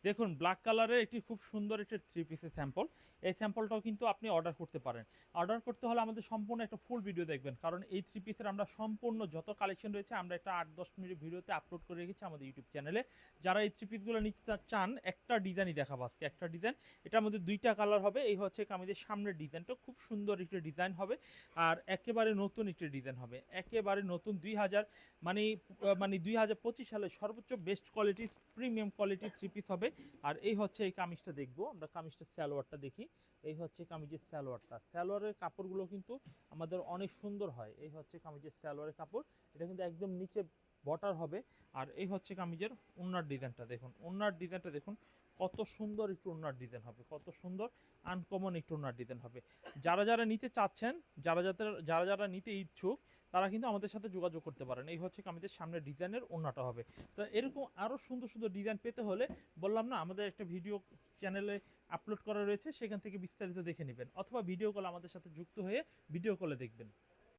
দেখুন ব্ল্যাক কালারের একটি খুব সুন্দর একটি থ্রি পিসের স্যাম্পল। এই স্যাম্পলটাও কিন্তু আপনি অর্ডার করতে পারেন। অর্ডার করতে হলে আমাদের সম্পূর্ণ একটা ফুল ভিডিও দেখবেন, কারণ এই থ্রি পিসের আমরা সম্পূর্ণ যত কালেকশন রয়েছে আমরা একটা 8-10 মিনিট ভিডিওতে আপলোড করে রেখেছি আমাদের ইউটিউব চ্যানেলে। যারা এই থ্রি পিসগুলো নিতে চান, একটা ডিজাইনই দেখাবো আজকে, একটা ডিজাইন। এটার মধ্যে দুইটা কালার হবে। এই হচ্ছে কামিজের সামনের ডিজাইনটা খুব সুন্দর একটি ডিজাইন হবে, আর একেবারে নতুন একটি ডিজাইন হবে, একেবারে নতুন 2000 মানে 2025 সালের সর্বোচ্চ best quality premium quality three piece হবে। আর এই হচ্ছে এই কামিজটা দেখবো আমরা, কামিজটা সালোয়ারটা দেখি। এই হচ্ছে কামিজের সালোয়ারটা, সালোয়ারের কাপড়গুলো কিন্তু আমাদের অনেক সুন্দর হয়। এই হচ্ছে কামিজের সালোয়ারের কাপড়, এটা কিন্তু একদম নিচে বর্ডার হবে। আর এই হচ্ছে কামিজের ওড়নার ডিজাইনটা দেখুন, ওড়নার ডিজাইনটা দেখুন কত সুন্দর একটু ওড়নার ডিজাইন হবে, কত সুন্দর আনকমন একটু ওড়নার ডিজাইন হবে। যারা যারা নিতে চাচ্ছেন, যারা যারা নিতে ইচ্ছুক, তারা কিন্তু আমাদের সাথে যোগাযোগ করতে পারেন। এই হচ্ছে কামিজের সামনের ডিজাইনের ওড়নাটা হবে। তো এরকম আরও সুন্দর সুন্দর ডিজাইন পেতে হলে বললাম না, আমাদের একটা ভিডিও চ্যানেলে আপলোড করা রয়েছে, সেখান থেকে বিস্তারিত দেখে নেবেন, অথবা ভিডিও কল আমাদের সাথে যুক্ত হয়ে ভিডিও কলে দেখবেন।